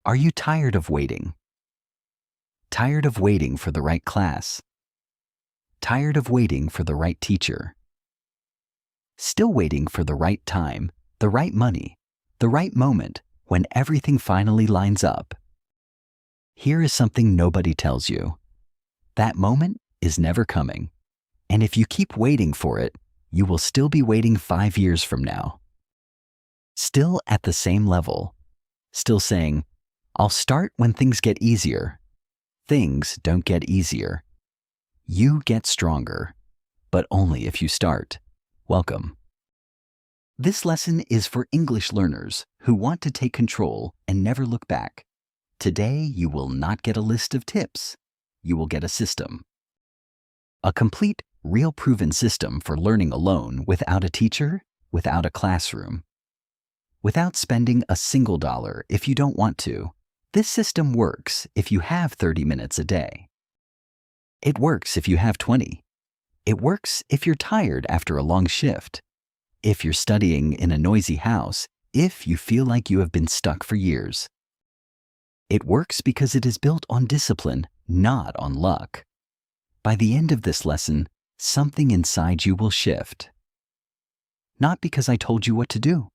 Are you tired of waiting? Tired of waiting for the right class? Tired of waiting for the right teacher? Still waiting for the right time, the right money, the right moment when everything finally lines up? Here is something nobody tells you. That moment is never coming. And if you keep waiting for it, you will still be waiting 5 years from now. Still at the same level. Still saying, I'll start when things get easier. Things don't get easier. You get stronger, but only if you start. Welcome. This lesson is for English learners who want to take control and never look back. Today, you will not get a list of tips. You will get a system. A complete, real proven system for learning alone without a teacher, without a classroom. Without spending a single dollar if you don't want to. This system works if you have 30 minutes a day. It works if you have 20. It works if you're tired after a long shift. If you're studying in a noisy house, if you feel like you have been stuck for years. It works because it is built on discipline, not on luck. By the end of this lesson, something inside you will shift. Not because I told you what to do,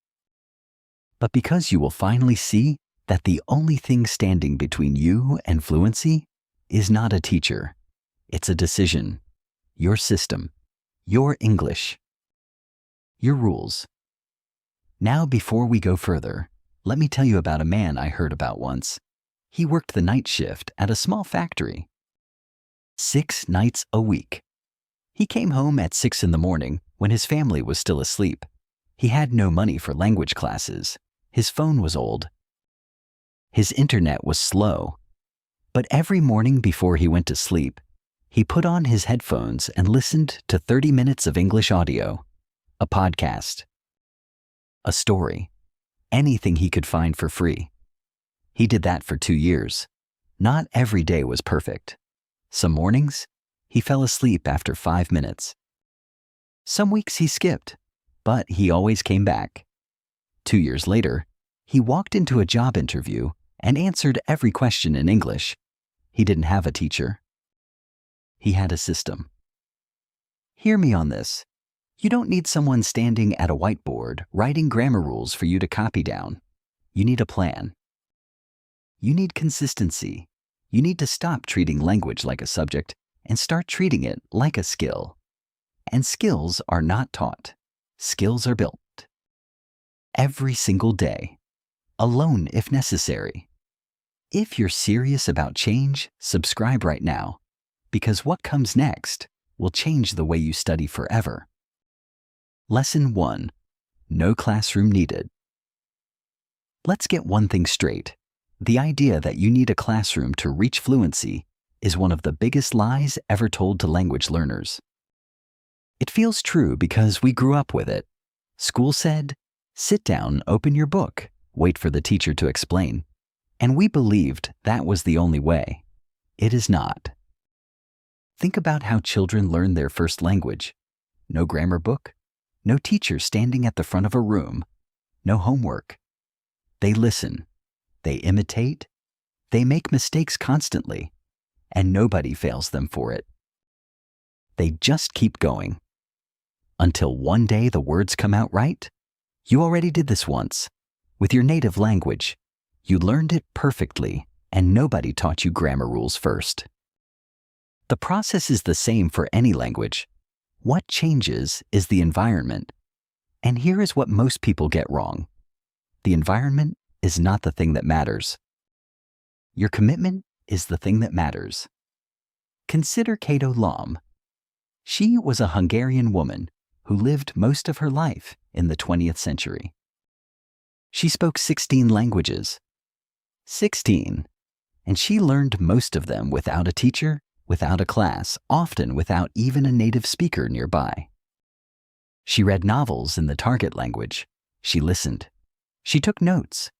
but because you will finally see that the only thing standing between you and fluency is not a teacher. It's a decision, your system, your English, your rules. Now, before we go further, let me tell you about a man I heard about once. He worked the night shift at a small factory. 6 nights a week. He came home at 6 in the morning when his family was still asleep. He had no money for language classes. His phone was old. His internet was slow. But every morning before he went to sleep, he put on his headphones and listened to 30 minutes of English audio, a podcast, a story, anything he could find for free. He did that for 2 years. Not every day was perfect. Some mornings, he fell asleep after 5 minutes. Some weeks he skipped, but he always came back. 2 years later, he walked into a job interview and answered every question in English. He didn't have a teacher. He had a system. Hear me on this. You don't need someone standing at a whiteboard writing grammar rules for you to copy down. You need a plan. You need consistency. You need to stop treating language like a subject and start treating it like a skill. And skills are not taught. Skills are built. Every single day. Alone if necessary. If you're serious about change, subscribe right now, because what comes next will change the way you study forever. Lesson 1. No classroom needed. Let's get one thing straight. The idea that you need a classroom to reach fluency is one of the biggest lies ever told to language learners. It feels true because we grew up with it. School said, sit down, open your book, wait for the teacher to explain. And we believed that was the only way. It is not. Think about how children learn their first language. No grammar book, no teacher standing at the front of a room, no homework. They listen, they imitate, they make mistakes constantly, and nobody fails them for it. They just keep going. Until one day the words come out right. You already did this once. With your native language, you learned it perfectly, and nobody taught you grammar rules first. The process is the same for any language. What changes is the environment. And here is what most people get wrong. The environment is not the thing that matters. Your commitment is the thing that matters. Consider Kato Lom. She was a Hungarian woman who lived most of her life in the 20th century. She spoke 16 languages. 16. And she learned most of them without a teacher, without a class, often without even a native speaker nearby. She read novels in the target language. She listened. She took notes.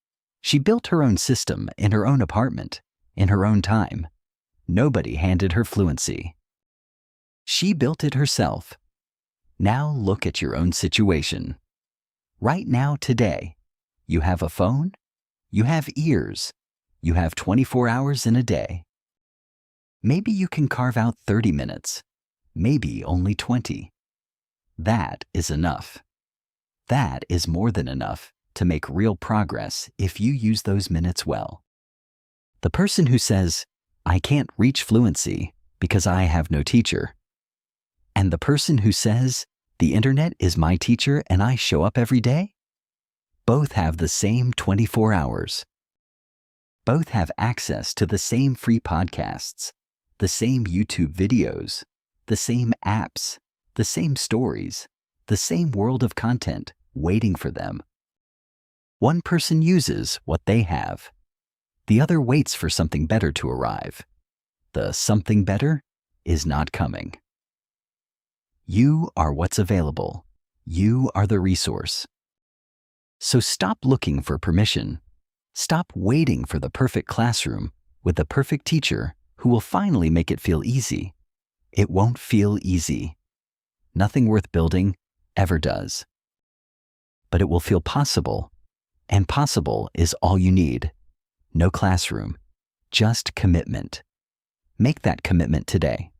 She built her own system in her own apartment, in her own time. Nobody handed her fluency. She built it herself. Now look at your own situation. Right now, today, you have a phone, you have ears, You have 24 hours in a day. Maybe you can carve out 30 minutes, maybe only 20. That is enough. That is more than enough to make real progress if you use those minutes well. The person who says, I can't reach fluency because I have no teacher, and the person who says, the internet is my teacher and I show up every day, both have the same 24 hours. Both have access to the same free podcasts, the same YouTube videos, the same apps, the same stories, the same world of content waiting for them. One person uses what they have. The other waits for something better to arrive. The something better is not coming. You are what's available. You are the resource. So stop looking for permission. Stop waiting for the perfect classroom with the perfect teacher who will finally make it feel easy. It won't feel easy. Nothing worth building ever does. But it will feel possible, and possible is all you need. No classroom, just commitment. Make that commitment today,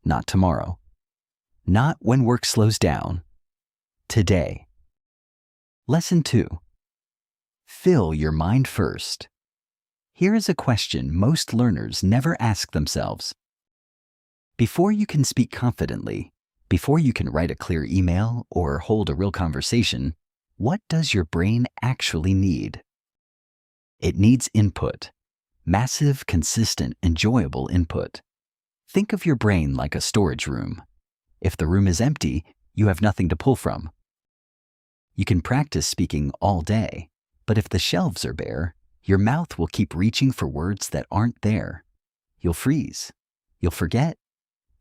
not tomorrow. Not when work slows down. Today. Lesson 2. Fill your mind first. Here is a question most learners never ask themselves. Before you can speak confidently, before you can write a clear email or hold a real conversation, what does your brain actually need? It needs input. Massive, consistent, enjoyable input. Think of your brain like a storage room. If the room is empty, you have nothing to pull from. You can practice speaking all day, but if the shelves are bare, your mouth will keep reaching for words that aren't there. You'll freeze. You'll forget.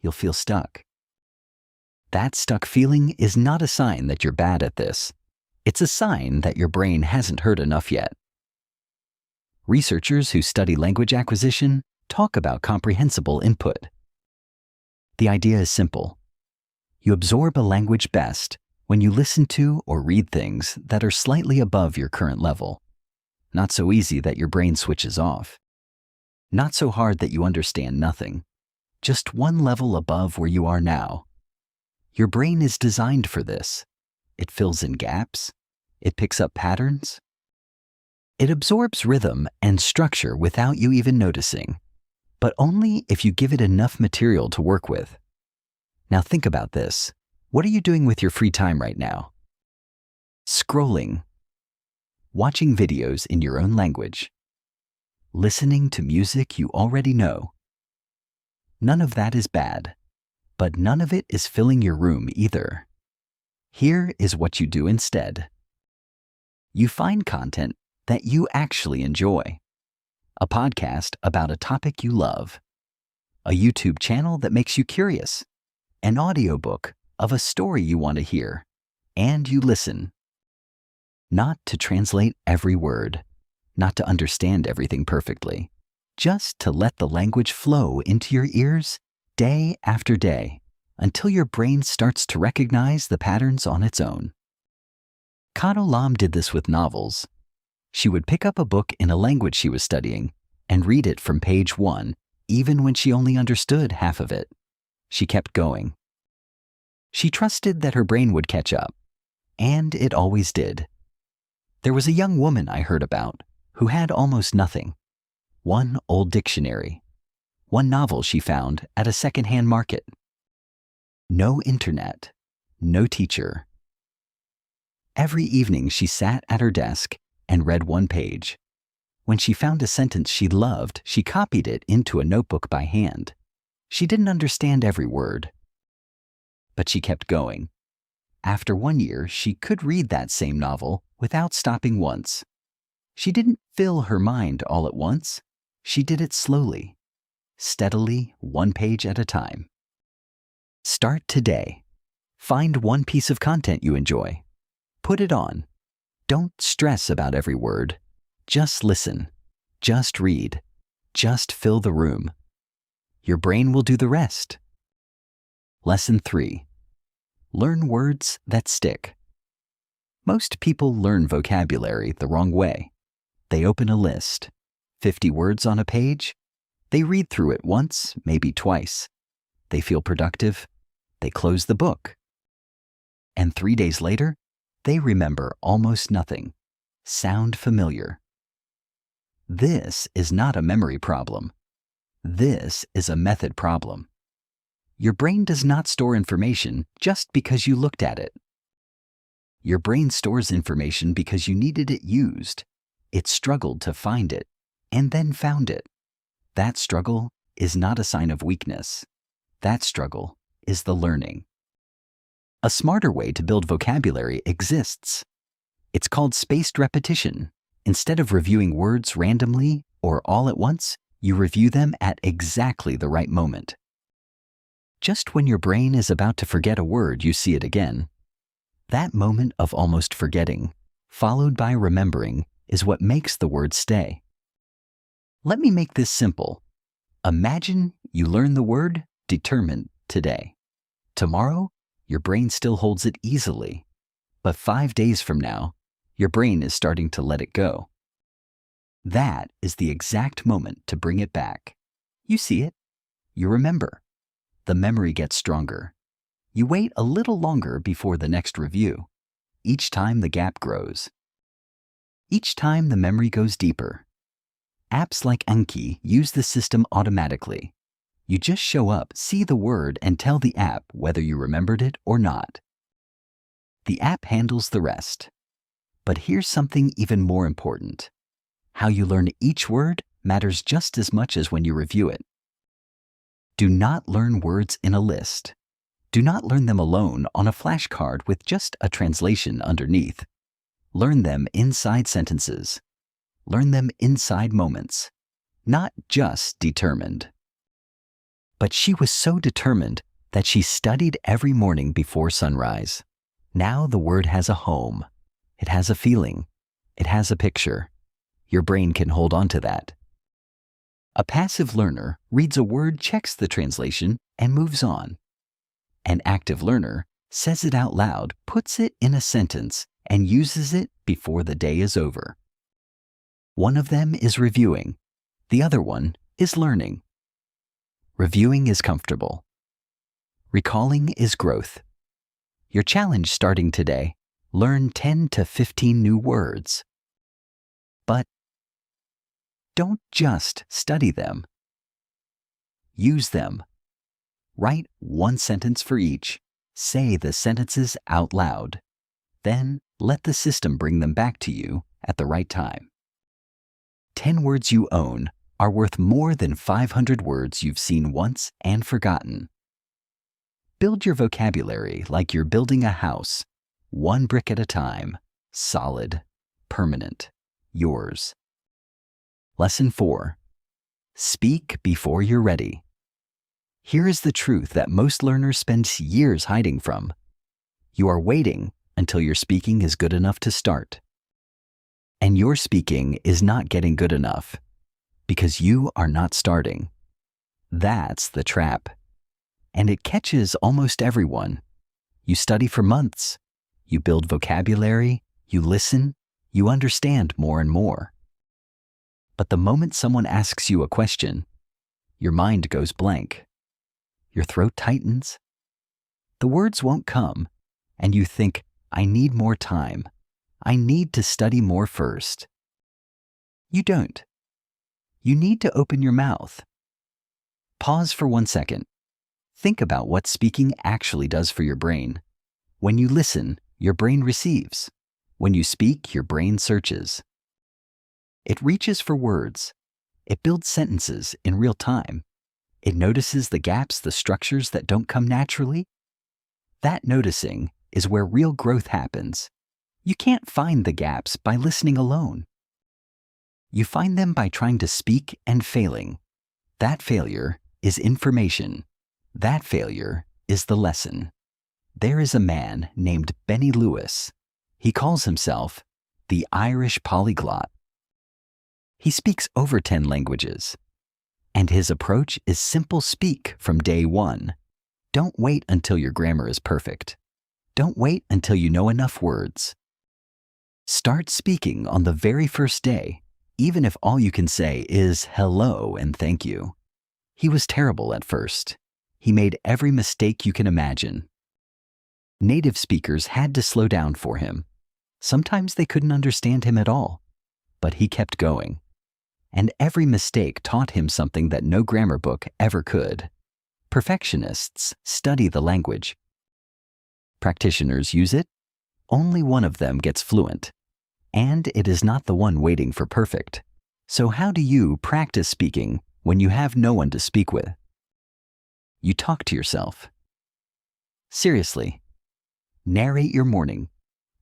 You'll feel stuck. That stuck feeling is not a sign that you're bad at this. It's a sign that your brain hasn't heard enough yet. Researchers who study language acquisition talk about comprehensible input. The idea is simple. You absorb a language best when you listen to or read things that are slightly above your current level. Not so easy that your brain switches off. Not so hard that you understand nothing. Just one level above where you are now. Your brain is designed for this. It fills in gaps. It picks up patterns. It absorbs rhythm and structure without you even noticing, but only if you give it enough material to work with. Now think about this. What are you doing with your free time right now? Scrolling. Watching videos in your own language. Listening to music you already know. None of that is bad, but none of it is filling your room either. Here is what you do instead. You find content that you actually enjoy. A podcast about a topic you love. A YouTube channel that makes you curious. An audiobook of a story you want to hear. And you listen. Not to translate every word. Not to understand everything perfectly. Just to let the language flow into your ears day after day until your brain starts to recognize the patterns on its own. Kado Lam did this with novels. She would pick up a book in a language she was studying and read it from page 1, even when she only understood half of it. She kept going. She trusted that her brain would catch up, and it always did. There was a young woman I heard about who had almost nothing. One old dictionary. One novel she found at a second-hand market. No internet. No teacher. Every evening she sat at her desk and read one page. When she found a sentence she loved, she copied it into a notebook by hand. She didn't understand every word, but she kept going. After 1 year, she could read that same novel without stopping once. She didn't fill her mind all at once. She did it slowly, steadily, one page at a time. Start today. Find one piece of content you enjoy. Put it on. Don't stress about every word. Just listen. Just read. Just fill the room. Your brain will do the rest. Lesson 3. Learn words that stick. Most people learn vocabulary the wrong way. They open a list, 50 words on a page. They read through it once, maybe twice. They feel productive. They close the book. And 3 days later, they remember almost nothing. Sound familiar. This is not a memory problem. This is a method problem. Your brain does not store information just because you looked at it. Your brain stores information because you needed it used. It struggled to find it, and then found it. That struggle is not a sign of weakness. That struggle is the learning. A smarter way to build vocabulary exists. It's called spaced repetition. Instead of reviewing words randomly or all at once, you review them at exactly the right moment. Just when your brain is about to forget a word, you see it again. That moment of almost forgetting, followed by remembering, is what makes the word stay. Let me make this simple. Imagine you learn the word determined today. Tomorrow, your brain still holds it easily. But 5 days from now, your brain is starting to let it go. That is the exact moment to bring it back. You see it. You remember. The memory gets stronger. You wait a little longer before the next review. Each time the gap grows. Each time the memory goes deeper. Apps like Anki use the system automatically. You just show up, see the word, and tell the app whether you remembered it or not. The app handles the rest. But here's something even more important. How you learn each word matters just as much as when you review it. Do not learn words in a list. Do not learn them alone on a flashcard with just a translation underneath. Learn them inside sentences. Learn them inside moments, not just determined. But she was so determined that she studied every morning before sunrise. Now the word has a home. It has a feeling. It has a picture. Your brain can hold on to that. A passive learner reads a word, checks the translation, and moves on. An active learner says it out loud, puts it in a sentence, and uses it before the day is over. One of them is reviewing. The other one is learning. Reviewing is comfortable. Recalling is growth. Your challenge starting today: learn 10 to 15 new words. But don't just study them. Use them. Write one sentence for each. Say the sentences out loud. Then let the system bring them back to you at the right time. 10 words you own are worth more than 500 words you've seen once and forgotten. Build your vocabulary like you're building a house, one brick at a time, solid, permanent, yours. Lesson 4. Speak before you're ready. Here is the truth that most learners spend years hiding from. You are waiting until your speaking is good enough to start. And your speaking is not getting good enough because you are not starting. That's the trap. And it catches almost everyone. You study for months. You build vocabulary. You listen. You understand more and more. But the moment someone asks you a question, your mind goes blank. Your throat tightens. The words won't come, and you think, I need more time. I need to study more first. You don't. You need to open your mouth. Pause for 1 second. Think about what speaking actually does for your brain. When you listen, your brain receives. When you speak, your brain searches. It reaches for words. It builds sentences in real time. It notices the gaps, the structures that don't come naturally. That noticing is where real growth happens. You can't find the gaps by listening alone. You find them by trying to speak and failing. That failure is information. That failure is the lesson. There is a man named Benny Lewis. He calls himself the Irish polyglot. He speaks over 10 languages. And his approach is simple: speak from day one. Don't wait until your grammar is perfect. Don't wait until you know enough words. Start speaking on the very first day even if all you can say is hello and thank you. He was terrible at first. He made every mistake you can imagine. Native speakers had to slow down for him. Sometimes they couldn't understand him at all, but he kept going. And every mistake taught him something that no grammar book ever could. Perfectionists study the language. Practitioners use it. Only one of them gets fluent. And it is not the one waiting for perfect. So how do you practice speaking when you have no one to speak with? You talk to yourself. Seriously. Narrate your morning.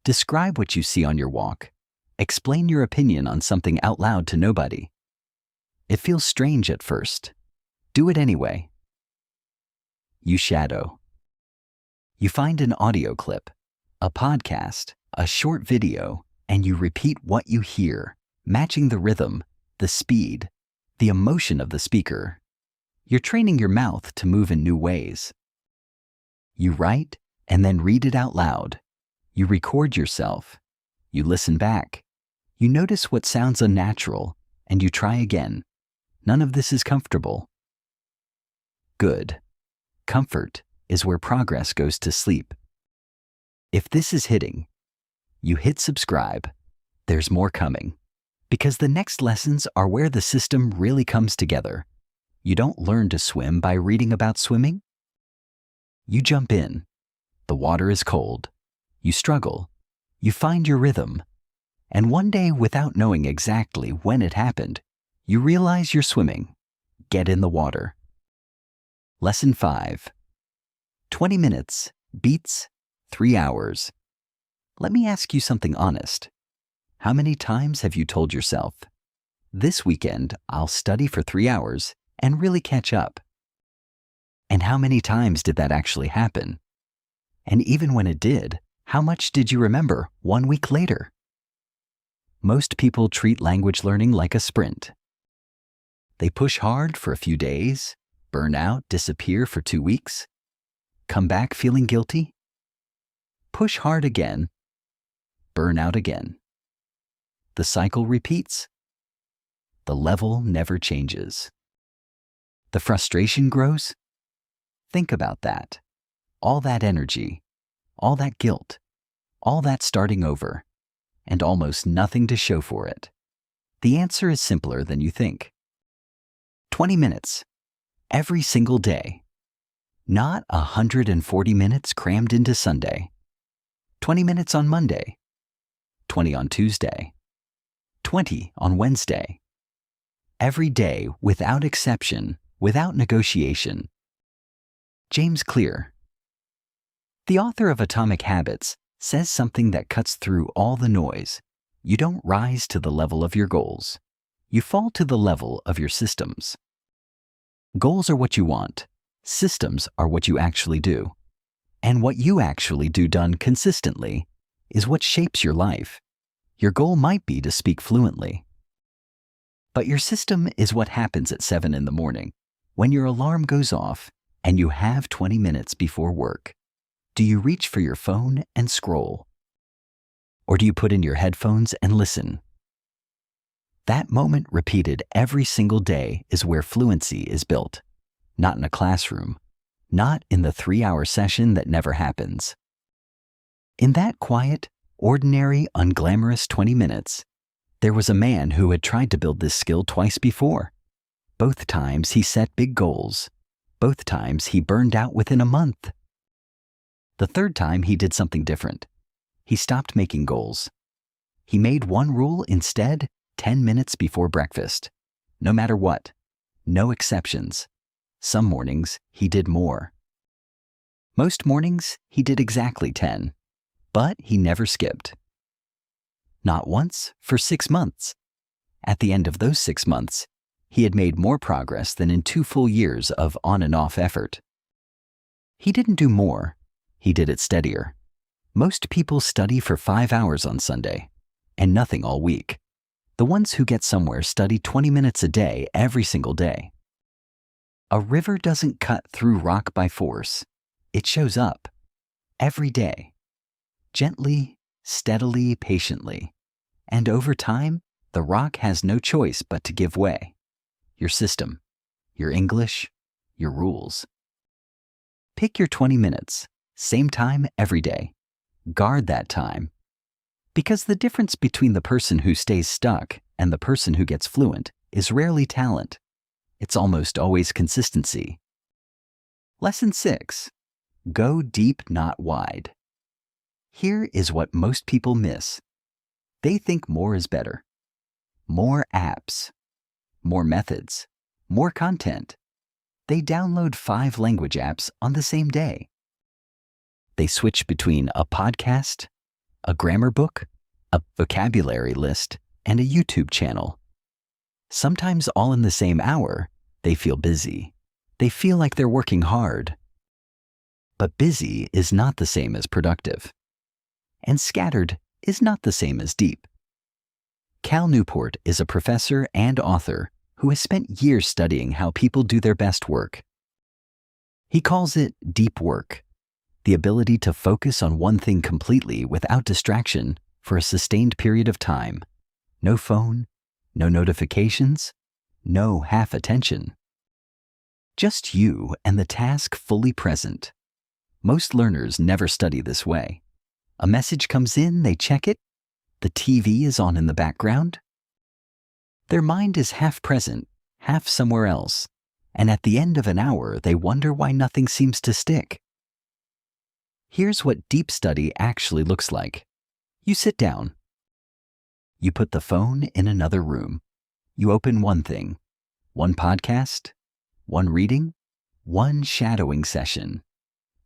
Describe what you see on your walk. Explain your opinion on something out loud to nobody. It feels strange at first. Do it anyway. You shadow. You find an audio clip, a podcast, a short video, and you repeat what you hear, matching the rhythm, the speed, the emotion of the speaker. You're training your mouth to move in new ways. You write and then read it out loud. You record yourself. You listen back. You notice what sounds unnatural, and you try again. None of this is comfortable. Good. Comfort is where progress goes to sleep. If this is hitting, you hit subscribe. There's more coming. Because the next lessons are where the system really comes together. You don't learn to swim by reading about swimming. You jump in. The water is cold. You struggle. You find your rhythm. And one day, without knowing exactly when it happened, you realize you're swimming. Get in the water. Lesson 5. 20 minutes beats 3 hours. Let me ask you something honest. How many times have you told yourself, this weekend I'll study for 3 hours and really catch up? And how many times did that actually happen? And even when it did, how much did you remember 1 week later? Most people treat language learning like a sprint. They push hard for a few days, burn out, disappear for 2 weeks, come back feeling guilty, push hard again, burn out again. The cycle repeats. The level never changes. The frustration grows. Think about that. All that energy, all that guilt, all that starting over, and almost nothing to show for it. The answer is simpler than you think. 20 minutes, every single day. Not 140 minutes crammed into Sunday. 20 minutes on Monday. 20 on Tuesday. 20 on Wednesday. Every day, without exception, without negotiation. James Clear. The author of Atomic Habits says something that cuts through all the noise. You don't rise to the level of your goals. You fall to the level of your systems. Goals are what you want. Systems are what you actually do. And what you actually do done consistently is what shapes your life. Your goal might be to speak fluently. But your system is what happens at 7 in the morning when your alarm goes off and you have 20 minutes before work. Do you reach for your phone and scroll? Or do you put in your headphones and listen? That moment repeated every single day is where fluency is built. Not in a classroom. Not in the 3-hour session that never happens. In that quiet, ordinary, unglamorous 20 minutes, there was a man who had tried to build this skill twice before. Both times he set big goals. Both times he burned out within a month. The third time he did something different. He stopped making goals. He made one rule instead 10 minutes before breakfast. No matter what. No exceptions. Some mornings he did more. Most mornings he did exactly 10. But he never skipped. Not once for 6 months. At the end of those 6 months, he had made more progress than in 2 full years of on and off effort. He didn't do more. He did it steadier. Most people study for 5 hours on Sunday, and nothing all week. The ones who get somewhere study 20 minutes a day every single day. A river doesn't cut through rock by force. It shows up. Every day. Gently, steadily, patiently. And over time, The rock has no choice but to give way. Your system, your English, your rules. Pick your 20 minutes, same time every day. Guard that time. Because the difference between the person who stays stuck and the person who gets fluent is rarely talent. It's almost always consistency. Lesson 6. Go deep, not wide. Here is what most people miss. They think more is better. More apps, more methods, more content. They download 5 language apps on the same day. They switch between a podcast, a grammar book, a vocabulary list, and a YouTube channel. Sometimes all in the same hour. They feel busy. They feel like they're working hard. But busy is not the same as productive. And scattered is not the same as deep. Cal Newport is a professor and author who has spent years studying how people do their best work. He calls it deep work, the ability to focus on one thing completely without distraction for a sustained period of time. No phone, no notifications, no half attention. Just you and the task fully present. Most learners never study this way. A message comes in, they check it. The TV is on in the background. Their mind is half present, half somewhere else, and at the end of an hour, they wonder why nothing seems to stick. Here's what deep study actually looks like. You sit down. You put the phone in another room. You open one thing, one podcast, one reading, one shadowing session.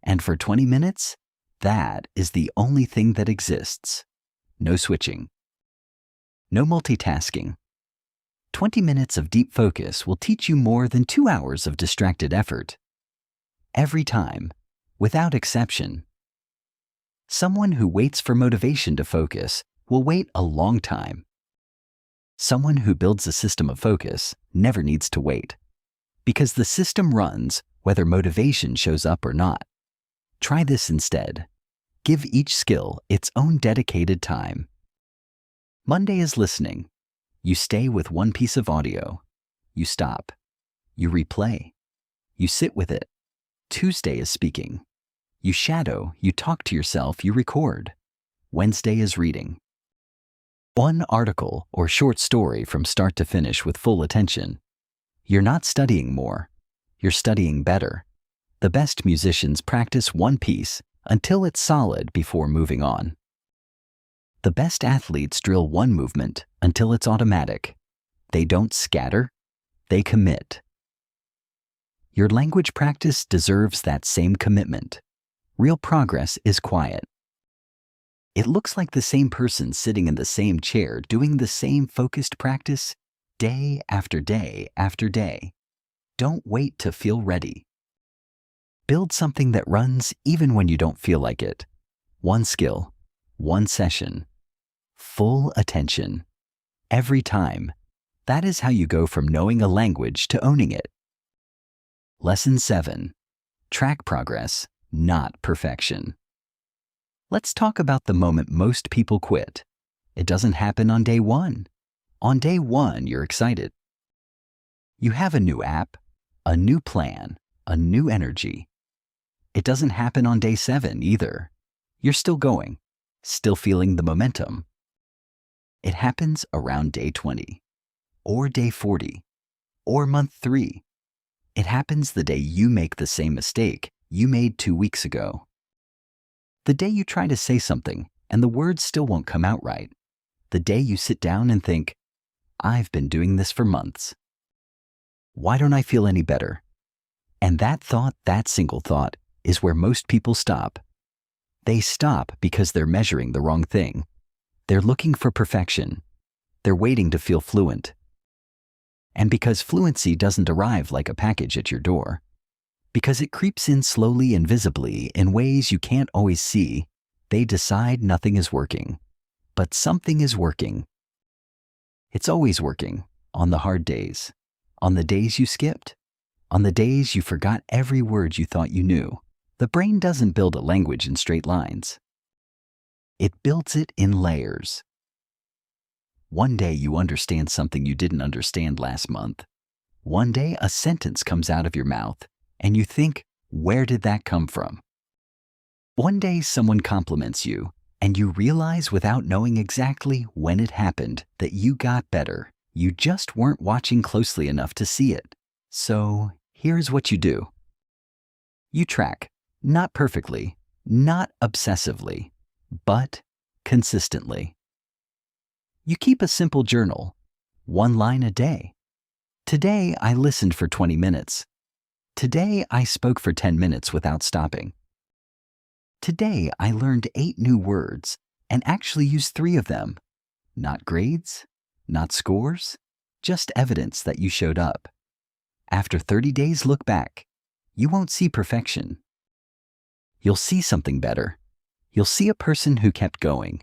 And for 20 minutes, that is the only thing that exists. No switching. No multitasking. 20 minutes of deep focus will teach you more than 2 hours of distracted effort. Every time, without exception. Someone who waits for motivation to focus will wait a long time. Someone who builds a system of focus never needs to wait, because the system runs whether motivation shows up or not. Try this instead. Give each skill its own dedicated time. Monday is listening. You stay with one piece of audio. You stop. You replay. You sit with it. Tuesday is speaking. You shadow, you talk to yourself, you record. Wednesday is reading. One article or short story from start to finish with full attention. You're not studying more. You're studying better. The best musicians practice one piece until it's solid before moving on. The best athletes drill one movement until it's automatic. They don't scatter, they commit. Your language practice deserves that same commitment. Real progress is quiet. It looks like the same person sitting in the same chair doing the same focused practice day after day after day. Don't wait to feel ready. Build something that runs even when you don't feel like it. One skill, one session, full attention. Every time. That is how you go from knowing a language to owning it. Lesson 7. Track progress, not perfection. Let's talk about the moment most people quit. It doesn't happen on day 1. On day 1, you're excited. You have a new app, a new plan, a new energy. It doesn't happen on day 7 either. You're still going, still feeling the momentum. It happens around day 20, or day 40, or month 3. It happens the day you make the same mistake you made 2 weeks ago. The day you try to say something and the words still won't come out right. The day you sit down and think, I've been doing this for months. Why don't I feel any better? And that thought, that single thought, is where most people stop. They stop because they're measuring the wrong thing. They're looking for perfection. They're waiting to feel fluent. And because fluency doesn't arrive like a package at your door, because it creeps in slowly and visibly in ways you can't always see, they decide nothing is working. But something is working. It's always working, on the hard days, on the days you skipped, on the days you forgot every word you thought you knew. The brain doesn't build a language in straight lines. It builds it in layers. One day you understand something you didn't understand last month. One day a sentence comes out of your mouth and you think, where did that come from? One day someone compliments you and you realize without knowing exactly when it happened that you got better. You just weren't watching closely enough to see it. So here's what you do. You track, not perfectly, not obsessively, but consistently. You keep a simple journal, 1 line a day. Today I listened for 20 minutes. Today I spoke for 10 minutes without stopping. Today I learned 8 new words and actually used 3 of them. Not grades, not scores, just evidence that you showed up. After 30 days, look back. You won't see perfection. You'll see something better. You'll see a person who kept going,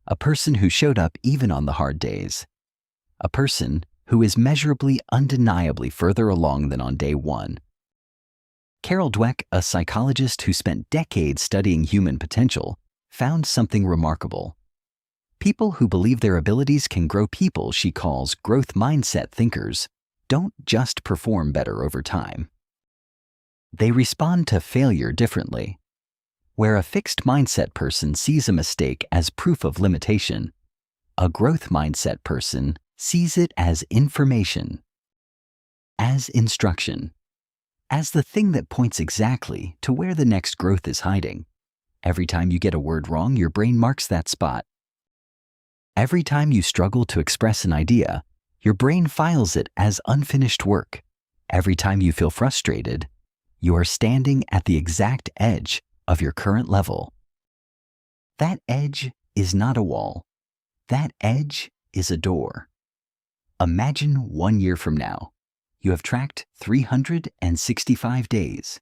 a person who showed up even on the hard days, a person who is measurably, undeniably further along than on day 1. Carol Dweck, a psychologist who spent decades studying human potential, found something remarkable. People who believe their abilities can grow people she calls growth mindset thinkers don't just perform better over time. They respond to failure differently. Where a fixed mindset person sees a mistake as proof of limitation, a growth mindset person sees it as information, as instruction, as the thing that points exactly to where the next growth is hiding. Every time you get a word wrong, your brain marks that spot. Every time you struggle to express an idea, your brain files it as unfinished work. Every time you feel frustrated, you are standing at the exact edge of your current level. That edge is not a wall. That edge is a door. Imagine 1 year from now, you have tracked 365 days,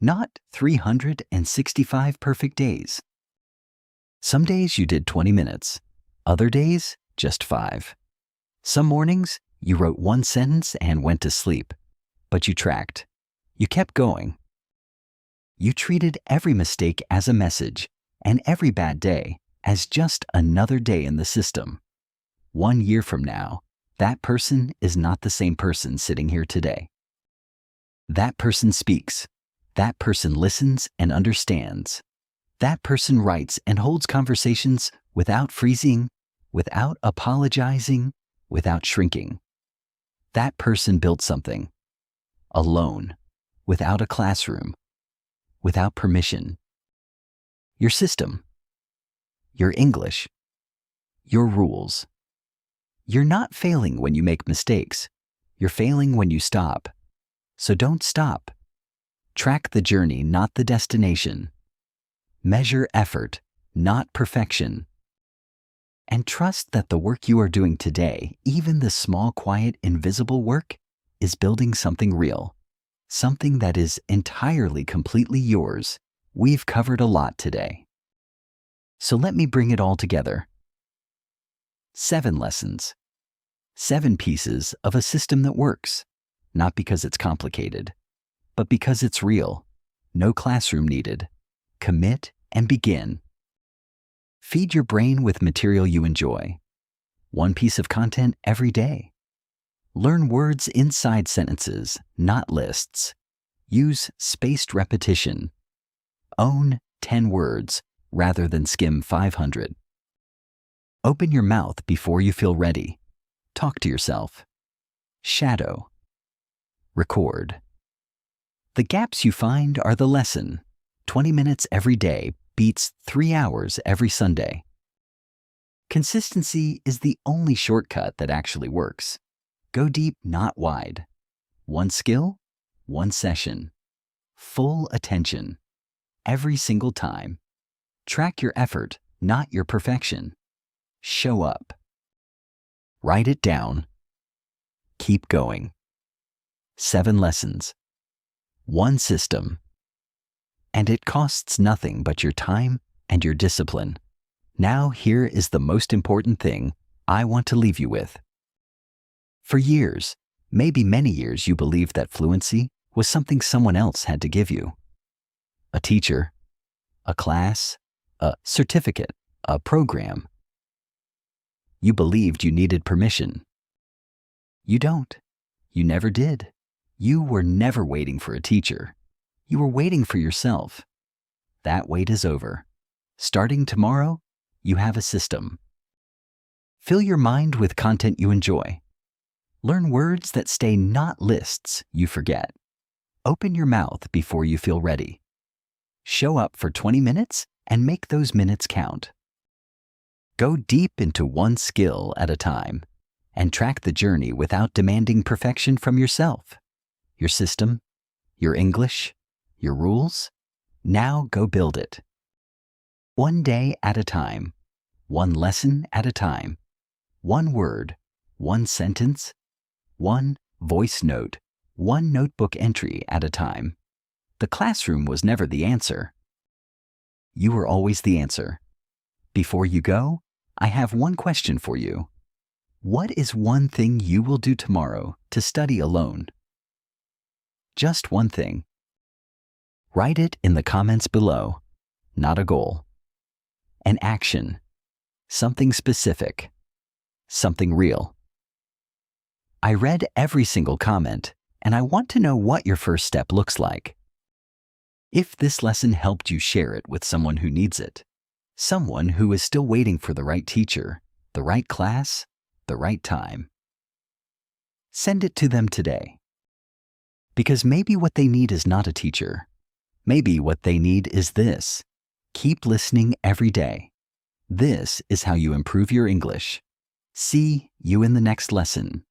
not 365 perfect days. Some days you did 20 minutes, other days just 5. Some mornings you wrote 1 sentence and went to sleep, but you tracked. You kept going. You treated every mistake as a message and every bad day as just another day in the system. 1 year from now, that person is not the same person sitting here today. That person speaks. That person listens and understands. That person writes and holds conversations without freezing, without apologizing, without shrinking. That person built something. Alone, without a classroom, without permission. Your system, your English, your rules. You're not failing when you make mistakes. You're failing when you stop. So don't stop. Track the journey, not the destination. Measure effort, not perfection. And trust that the work you are doing today, even the small, quiet, invisible work, is building something real. Something that is entirely, completely yours. We've covered a lot today. So let me bring it all together. 7 lessons. 7 pieces of a system that works. Not because it's complicated, but because it's real. No classroom needed. Commit and begin. Feed your brain with material you enjoy. 1 piece of content every day. Learn words inside sentences, not lists. Use spaced repetition. Own 10 words rather than skim 500. Open your mouth before you feel ready. Talk to yourself. Shadow. Record. The gaps you find are the lesson. 20 minutes every day beats 3 hours every Sunday. Consistency is the only shortcut that actually works. Go deep, not wide. 1 skill, 1 session. Full attention. Every single time. Track your effort, not your perfection. Show up. Write it down. Keep going. 7 lessons. 1 system. And it costs nothing but your time and your discipline. Now here is the most important thing I want to leave you with. For years, maybe many years, you believed that fluency was something someone else had to give you. A teacher, a class, a certificate, a program. You believed you needed permission. You don't. You never did. You were never waiting for a teacher. You were waiting for yourself. That wait is over. Starting tomorrow, you have a system. Fill your mind with content you enjoy. Learn words that stay not lists you forget. Open your mouth before you feel ready. Show up for 20 minutes and make those minutes count. Go deep into one skill at a time and track the journey without demanding perfection from yourself. Your system, your English, your rules. Now go build it. One day at a time, one lesson at a time, one word, one sentence, one voice note, one notebook entry at a time. The classroom was never the answer. You were always the answer. Before you go, I have one question for you. What is one thing you will do tomorrow to study alone? Just one thing. Write it in the comments below. Not a goal. An action. Something specific. Something real. I read every single comment, and I want to know what your first step looks like. If this lesson helped you, share it with someone who needs it. Someone who is still waiting for the right teacher, the right class, the right time. Send it to them today. Because maybe what they need is not a teacher. Maybe what they need is this. Keep listening every day. This is how you improve your English. See you in the next lesson.